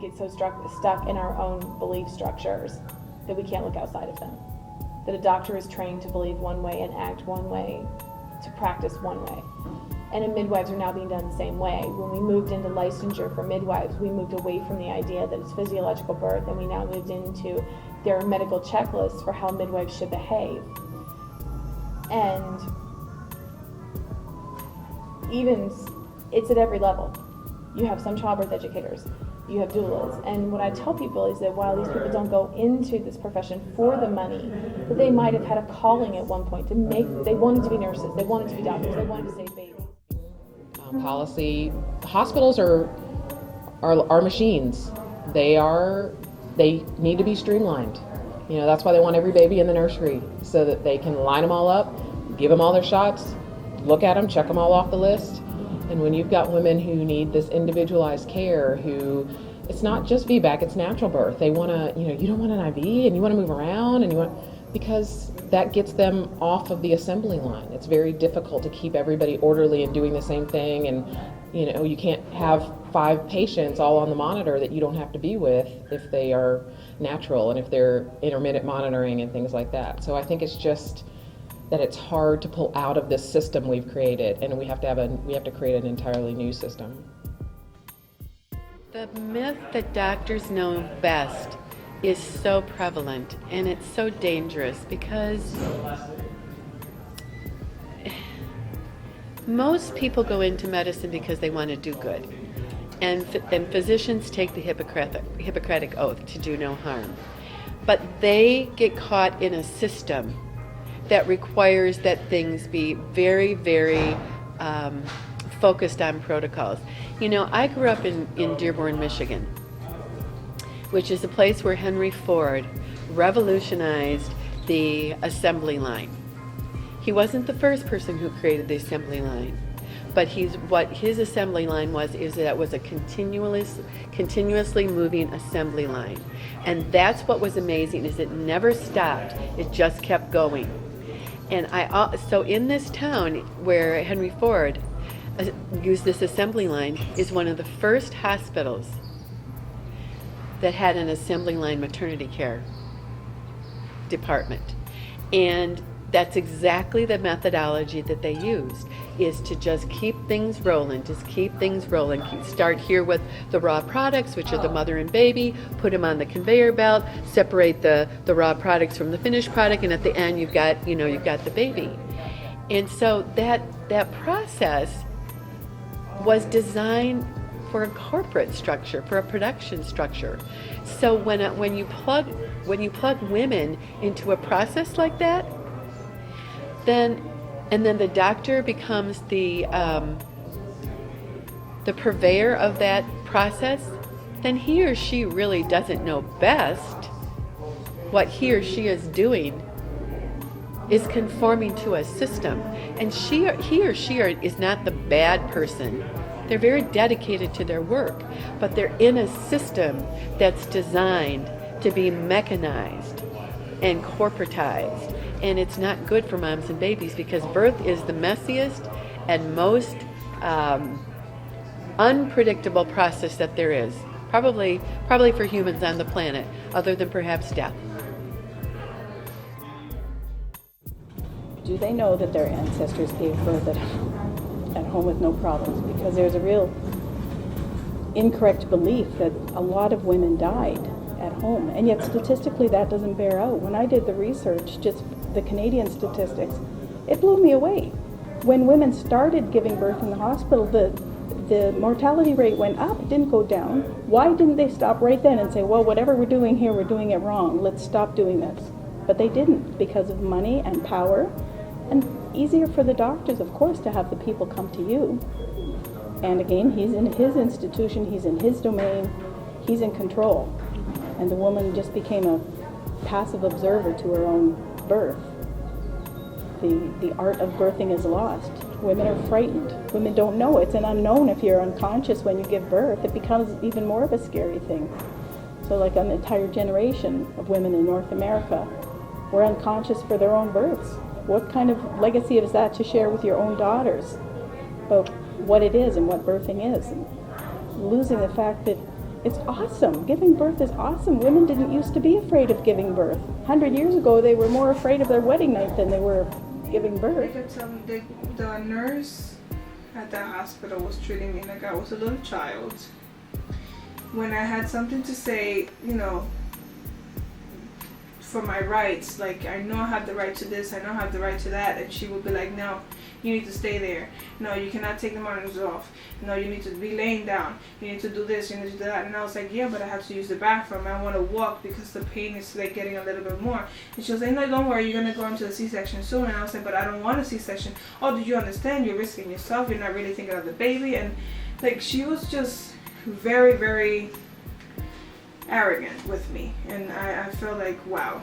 get so stuck in our own belief structures that we can't look outside of them. That a doctor is trained to believe one way and act one way, to practice one way. And midwives are now being done the same way. When we moved into licensure for midwives, we moved away from the idea that it's physiological birth, and we now moved into there are medical checklists for how midwives should behave. And even, it's at every level. You have some childbirth educators, you have doulas, and what I tell people is that while these people don't go into this profession for the money, that they might have had a calling at one point they wanted to be nurses, they wanted to be doctors, they wanted to save babies. Policy, hospitals are machines. They need to be streamlined. You know, that's why they want every baby in the nursery, so that they can line them all up, give them all their shots, look at them, check them all off the list. And when you've got women who need this individualized care, who it's not just VBAC, it's natural birth. They want to, you don't want an IV and you want to move around because that gets them off of the assembly line. It's very difficult to keep everybody orderly and doing the same thing, and you can't have 5 patients all on the monitor that you don't have to be with if they are natural and if they're intermittent monitoring and things like that. So I think it's just that it's hard to pull out of this system we've created, and we have to create an entirely new system. The myth that doctors know best is so prevalent, and it's so dangerous because most people go into medicine because they want to do good, and physicians take the Hippocratic oath to do no harm, but they get caught in a system that requires that things be very, very focused on protocols. I grew up in Dearborn, Michigan, which is a place where Henry Ford revolutionized the assembly line. He wasn't the first person who created the assembly line, but what his assembly line is that it was a continuously moving assembly line. And that's what was amazing, is it never stopped, it just kept going. And so in this town where Henry Ford used this assembly line is one of the first hospitals that had an assembly line maternity care department. And that's exactly the methodology that they used, is to just keep things rolling, Start here with the raw products, which are the mother and baby, put them on the conveyor belt, separate the raw products from the finished product, and at the end you've got the baby. And so that process was designed for a corporate structure, for a production structure. So when you plug women into a process like that, then the doctor becomes the purveyor of that process, then he or she really doesn't know best. What he or she is doing is conforming to a system, and he or she is not the bad person. They're very dedicated to their work, but they're in a system that's designed to be mechanized and corporatized. And it's not good for moms and babies, because birth is the messiest and most unpredictable process that there is, probably for humans on the planet, other than perhaps death. Do they know that their ancestors gave birth at home with no problems? Because there's a real incorrect belief that a lot of women died at home, and yet statistically that doesn't bear out. When I did the research, just the Canadian statistics, it blew me away. When women started giving birth in the hospital, the mortality rate went up, it didn't go down. Why didn't they stop right then and say, well, whatever we're doing here, we're doing it wrong, let's stop doing this? But they didn't, because of money and power, and easier for the doctors, of course, to have the people come to you. And again, he's in his institution, he's in his domain, he's in control. And the woman just became a passive observer to her own birth. The art of birthing is lost. Women are frightened. Women don't know. It's an unknown. If you're unconscious when you give birth, it becomes even more of a scary thing. So like an entire generation of women in North America were unconscious for their own births. What kind of legacy is that to share with your own daughters about what it is and what birthing is? And losing the fact that It's awesome. Giving birth is awesome. Women didn't used to be afraid of giving birth. 100 years ago, they were more afraid of their wedding night than they were giving They birth. kept telling the nurse at that hospital was treating me like I was a little child. When I had something to say, you know, for my rights, like I know I have the right to this, I know I have the right to that, and she would be like, no, you need to stay there. No, you cannot take the monitors off. No, you need to be laying down. You need to do this, you need to do that. And I was like, yeah, but I have to use the bathroom. I want to walk because the pain is like getting a little bit more. And she was like, no, don't worry, you're going to go into the C-section soon. And I was like, but I don't want a C-section. Oh, did you understand? You're risking yourself. You're not really thinking of the baby. And like, she was just very, very arrogant with me. And I felt like, wow.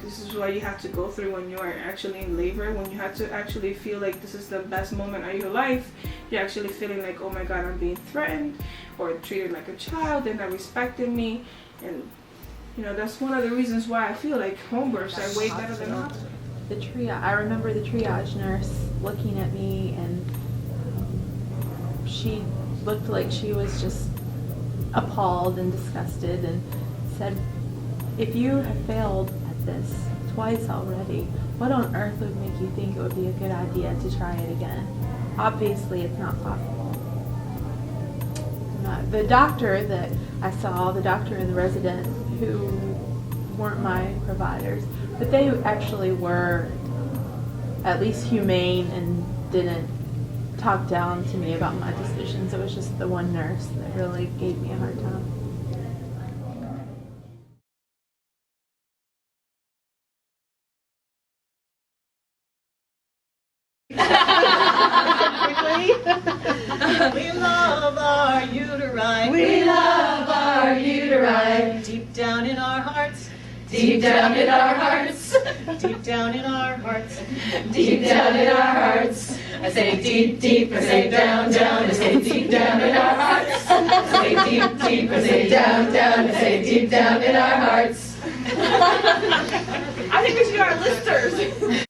This is what you have to go through when you are actually in labor, when you have to actually feel like this is the best moment of your life. You're actually feeling like, oh my God, I'm being threatened or treated like a child. They're not respecting me. And, you know, that's one of the reasons why I feel like home births are way better than hospital. The triage, I remember the triage nurse looking at me, and she looked like she was just appalled and disgusted, and said, if you have failed this twice already, what on earth would make you think it would be a good idea to try it again? Obviously, it's not possible. The doctor that I saw, the doctor and the resident, who weren't my providers, but they actually were at least humane and didn't talk down to me about my decisions. It was just the one nurse that really gave me a hard time. We love our uteri. We love our uteri. Deep down in our hearts. Deep down in our hearts. Deep down in our hearts. Deep down in our hearts. I say deep, deep. I say down, down. I say deep down in our hearts. I say deep, deep. I say down, down. I say deep down in our hearts. I think we should do our listers.